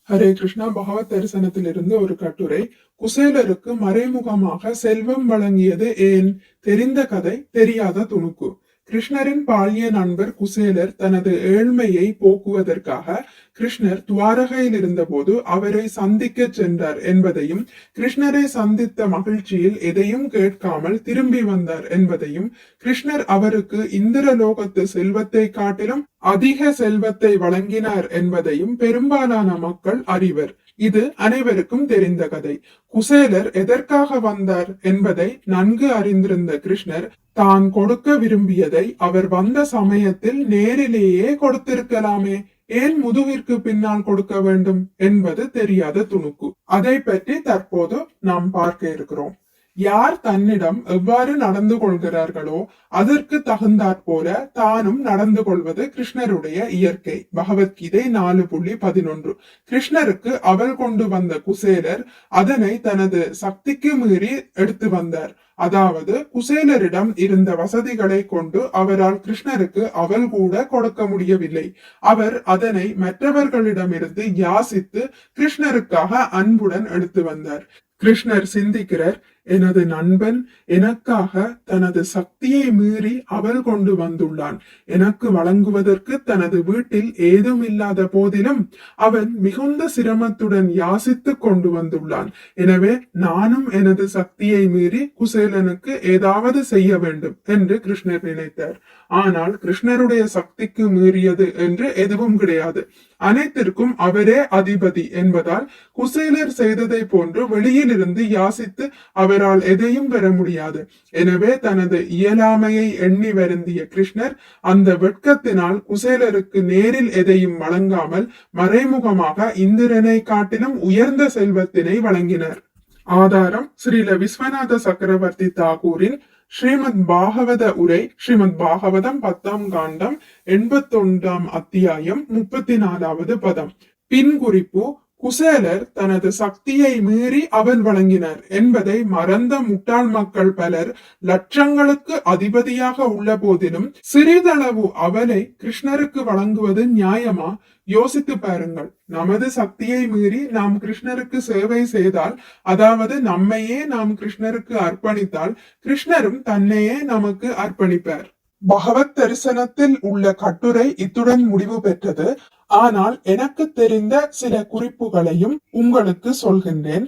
ஹரே கிருஷ்ணா. பகவத் தரிசனத்திலிருந்து ஒரு கட்டுரை. குசேலருக்கு மறைமுகமாக செல்வம் வழங்கியது ஏன்? தெரிந்த கதை, தெரியாத துணுக்கு. கிருஷ்ணரின் பால்ய நண்பர் குசேலர் தனது ஏழ்மையை போக்குவதற்காக கிருஷ்ணர் துவாரகையில் இருந்தபோது அவரை சந்திக்க சென்றார் என்பதையும், கிருஷ்ணரை சந்தித்த மகிழ்ச்சியில் எதையும் கேட்காமல் திரும்பி வந்தார் என்பதையும், கிருஷ்ணர் அவருக்கு இந்திரலோகத்து செல்வத்தை காட்டிலும் அதிக செல்வத்தை வழங்கினார் என்பதையும் பெரும்பாலான மக்கள் அறிவர். இது அனைவருக்கும் தெரிந்த கதை. குசேலர் எதற்காக வந்தார் என்பதை நன்கு அறிந்திருந்த கிருஷ்ணர் தான் கொடுக்க விரும்பியதை அவர் வந்த சமயத்தில் நேரிலேயே கொடுத்திருக்கலாமே, ஏன் முதுகிற்கு பின்னால் கொடுக்க வேண்டும் என்பது தெரியாத துணுக்கு. அதை பற்றி தற்போது நாம் பார்க்க இருக்கிறோம். யார் தன்னிடம் எவ்வாறு நடந்து கொள்கிறார்களோ அதற்கு தகுந்தாற் போல தானும் நடந்து கொள்வது கிருஷ்ணருடைய இயற்கை. பகவத்கீதை 4.11. கிருஷ்ணருக்கு அவள் கொண்டு வந்த குசேலர் அதனை தனது சக்திக்கு மீறி எடுத்து வந்தார். அதாவது குசேலரிடம் இருந்த வசதிகளை கொண்டு அவரால் கிருஷ்ணருக்கு அவள் கூட கொடுக்க முடியவில்லை. அவர் அதனை மற்றவர்களிடமிருந்து யாசித்து கிருஷ்ணருக்காக அன்புடன் எடுத்து வந்தார். கிருஷ்ணர் சிந்திக்கிறார், எனது நண்பன் எனக்காக தனது சக்தியை மீறி அவள் கொண்டு வந்துள்ளான். எனக்கு வழங்குவதற்கு தனது வீட்டில் ஏதும் இல்லாத போதிலும் அவன் மிகுந்த சிரமத்துடன் யாசித்து கொண்டு வந்துள்ளான். எனவே நானும் எனது சக்தியை மீறி குசேலனுக்கு ஏதாவது செய்ய வேண்டும் என்று கிருஷ்ணர் நினைத்தார். ஆனால் கிருஷ்ணருடைய சக்திக்கு மீறியது என்று எதுவும் கிடையாது. அனைத்திற்கும் அவரே அதிபதி என்பதால் குசேலர் செய்ததை போன்று வெளியிலிருந்து யாசித்து அவரால் எதையும் பெற முடியாது. எனவே தனது இயலாமையை எண்ணி வருந்திய கிருஷ்ணர் அந்த வெட்கத்தினால் குசேலருக்கு நேரில் எதையும் வழங்காமல் மறைமுகமாக இந்திரனை காட்டிலும் உயர்ந்த செல்வத்தினை வழங்கினார். ஆதாரம் ஸ்ரீல விஸ்வநாத சக்கரவர்த்தி தாகூரின் ஸ்ரீமத் பாகவத உரை, ஸ்ரீமத் பாகவதம் 10ஆம் காண்டம் 81ஆம் அத்தியாயம் 34வது பதம். பின் குறிப்பு: குசேலர் தனது சக்தியை மீறி அவள் வழங்கினார் என்பதை மறந்த முட்டாள் மக்கள் பலர் லட்சங்களுக்கு அதிபதியாக உள்ள போதிலும் சிறிதளவு அவளை கிருஷ்ணருக்கு வழங்குவது நியாயமா? யோசித்து பாருங்கள். நமது சக்தியை மீறி நாம் கிருஷ்ணருக்கு சேவை செய்தால், அதாவது நம்மையே நாம் கிருஷ்ணருக்கு அர்ப்பணித்தால், கிருஷ்ணரும் தன்னையே நமக்கு அர்ப்பணிப்பார். பகவத் தரிசனத்தில் உள்ள கட்டுரை இத்துடன் முடிவு பெற்றது. ஆனால் எனக்கு தெரிந்த சில குறிப்புகளையும் உங்களுக்கு சொல்கின்றேன்.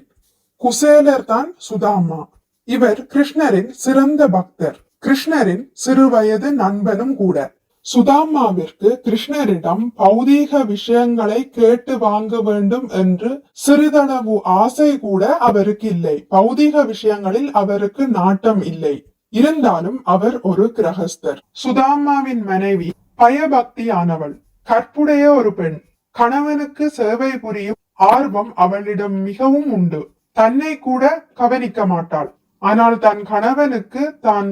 குசேலர் தான் சுதாமா. இவர் கிருஷ்ணரின் சிறந்த பக்தர், கிருஷ்ணரின் சிறுவயது நண்பனும் கூட. சுதாமாவிற்கு கிருஷ்ணரிடம் பௌதீக விஷயங்களை கேட்டு வாங்க வேண்டும் என்று சிறிதளவு ஆசை கூட அவருக்கு இல்லை. பௌதீக விஷயங்களில் அவருக்கு நாட்டம் இல்லை. இருந்தாலும் அவர் ஒரு கிரகஸ்தர். சுதாமாவின் மனைவி பயபக்தியானவள், கற்புடைய ஒரு பெண். கணவனுக்கு சேவை புரியும் ஆர்வம் அவளிடம் மிகவும் உண்டு. தன்னை கூட கவனிக்க மாட்டாள். ஆனால் தன் கணவனுக்கு தான்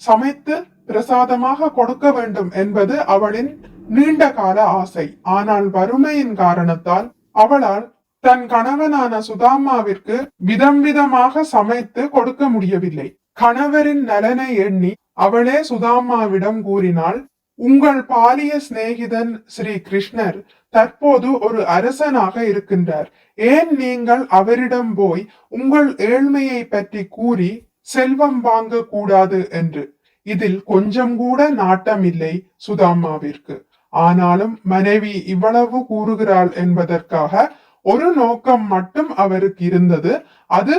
சமைத்து பிரசாதமாக கொடுக்க வேண்டும் என்பது அவளின் நீண்ட கால ஆசை. ஆனால் வறுமையின் காரணத்தால் அவளால் தன் கணவனான சுதாமாவிற்கு விதம் விதமாக சமைத்து கொடுக்க முடியவில்லை. கணவரின் நலனை எண்ணி அவளே சுதாமாவிடம் கூறினாள், உங்கள் பாலிய சிநேகிதன் ஸ்ரீ கிருஷ்ணர் தற்போது ஒரு அரசனாக இருக்கின்றார். ஏன் நீங்கள் அவரிடம் போய் உங்கள் ஏழ்மையை பற்றி கூறி செல்வம் வாங்க கூடாது என்று. இதில் கொஞ்சம் கூட நாட்டம் இல்லை சுதாமாவிற்கு. ஆனாலும் மனைவி இவ்வளவு கூறுகிறாள் என்பதற்காக ஒரு நோக்கம் மட்டும் அவருக்கு இருந்தது. அது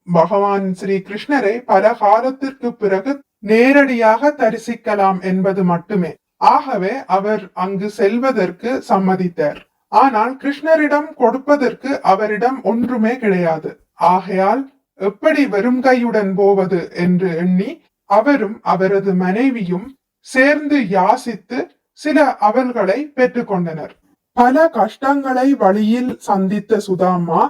பகவான் ஸ்ரீ கிருஷ்ணரை பல காலத்திற்கு பிறகு நேரடியாக தரிசிக்கலாம் என்பது மட்டுமே. ஆகவே அவர் அங்கு செல்வதற்கு சம்மதித்தார். ஆனால் கிருஷ்ணரிடம் கொடுப்பதற்கு அவரிடம் ஒன்றுமே கிடையாது. ஆகையால் எப்படி வெறும் கையுடன் போவது என்று எண்ணி அவரும் அவரது மனைவியும் சேர்ந்து யாசித்து சில அவல்களை பெற்றுக்கொண்டனர். பல கஷ்டங்களை வழியில் சந்தித்த சுதாமா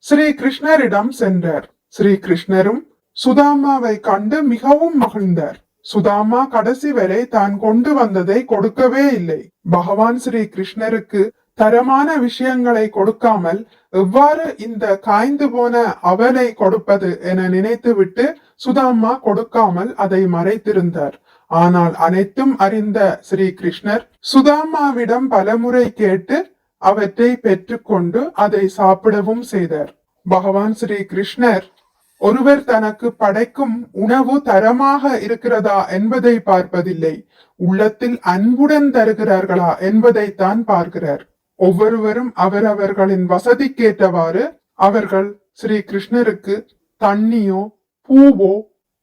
ஸ்ரீ கிருஷ்ணரிடம் சென்றார். ஸ்ரீ கிருஷ்ணரும் சுதாமாவை கண்டு மிகவும் மகிழ்ந்தார். சுதாமா கடைசி வரை தான் கொண்டு வந்ததை கொடுக்கவே இல்லை. பகவான் ஸ்ரீ கிருஷ்ணருக்கு தரமான விஷயங்களை கொடுக்காமல் எவ்வாறு இந்த காய்ந்து போன அவலை கொடுப்பது என நினைத்துவிட்டு சுதாமா கொடுக்காமல் அதை மறைத்திருந்தார். ஆனால் அனைத்தும் அறிந்த ஸ்ரீ கிருஷ்ணர் சுதாமாவிடம் பலமுறை கேட்டு அவற்றை பெற்றுக்கொண்டு அதை சாப்பிடவும் செய்தார். பகவான் ஸ்ரீ கிருஷ்ணர் ஒருவர் தனக்கு படைக்கும் உணவு தரமாக இருக்கிறதா என்பதை பார்ப்பதில்லை, உள்ளத்தில் அன்புடன் தருகிறார்களா என்பதைத்தான் பார்க்கிறார். ஒவ்வொருவரும் அவரவர்களின் வசதிக்கேற்றவாறு அவர்கள் ஸ்ரீ கிருஷ்ணருக்கு தண்ணியோ பூவோ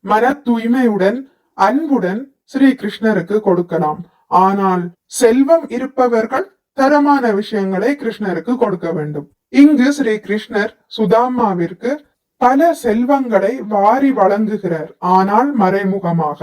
மன தூய்மையுடன் அன்புடன் ஸ்ரீ கிருஷ்ணருக்கு கொடுக்கலாம். ஆனால் செல்வம் இருப்பவர்கள் தரமான விஷயங்களை கிருஷ்ணருக்கு கொடுக்க வேண்டும். இங்கு ஸ்ரீ கிருஷ்ணர் சுதாமாவிற்கு பல செல்வங்களை வாரி வழங்குகிறார், ஆனால் மறைமுகமாக.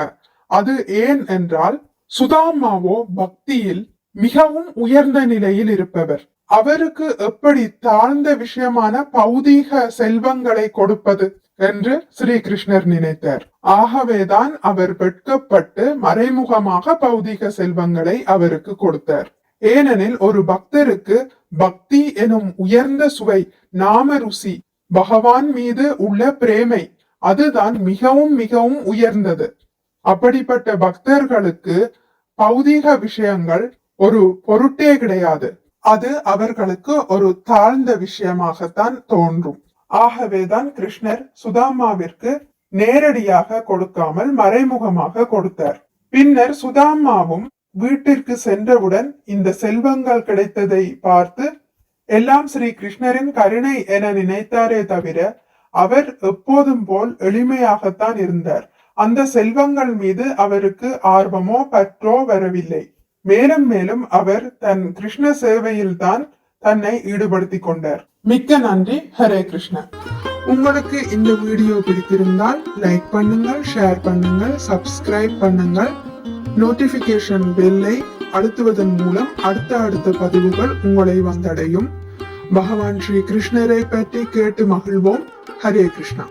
அது ஏன் என்றால், சுதாமாவோ பக்தியில் மிகவும் உயர்ந்த நிலையில் இருப்பவர். அவருக்கு எப்படி தாழ்ந்த விஷயமான பௌதீக செல்வங்களை கொடுப்பது என்று ஸ்ரீ கிருஷ்ணர் நினைத்தார். ஆகவேதான் அவர் வெட்கப்பட்டு மறைமுகமாக பௌதீக செல்வங்களை அவருக்கு கொடுத்தார். ஏனெனில் ஒரு பக்தருக்கு பக்தி எனும் உயர்ந்த சுவை, நாம ருசி, பகவான் மீது உள்ள பிரேமை, அதுதான் மிகவும் மிகவும் உயர்ந்தது. அப்படிப்பட்ட பக்தர்களுக்கு பௌதீக விஷயங்கள் ஒரு பொருட்டே கிடையாது. அது அவர்களுக்கு ஒரு தாழ்ந்த விஷயமாகத்தான் தோன்றும். ஆகவேதான் கிருஷ்ணர் சுதாமாவிற்கு நேரடியாக கொடுக்காமல் மறைமுகமாக கொடுத்தார். பின்னர் சுதாமாவும் வீட்டிற்கு சென்றவுடன் இந்த செல்வங்கள் கிடைத்ததை பார்த்து எல்லாம் ஸ்ரீ கிருஷ்ணரின் கருணை என நினைத்தாரே தவிர அவர் எப்போதும் போல் எளிமையாகத்தான் இருந்தார். அந்த செல்வங்கள் மீது அவருக்கு ஆர்வமோ பற்றோ வரவில்லை. மேலும் மேலும் அவர் தன் கிருஷ்ண சேவையில் தான் தன்னை ஈடுபடுத்திக் கொண்டார். மிக்க நன்றி. ஹரே கிருஷ்ணா. உங்களுக்கு இந்த வீடியோ பிடித்திருந்தால் லைக் பண்ணுங்கள், ஷேர் பண்ணுங்கள், சப்ஸ்கிரைப் பண்ணுங்கள். நோட்டிபிகேஷன் பெல்லை அழுத்துவதன் மூலம் அடுத்த பதிவுகள் உங்களை வந்தடையும். பகவான் ஸ்ரீ கிருஷ்ணரை பற்றி கேட்டு மகிழ்வோம். ஹரே கிருஷ்ணா.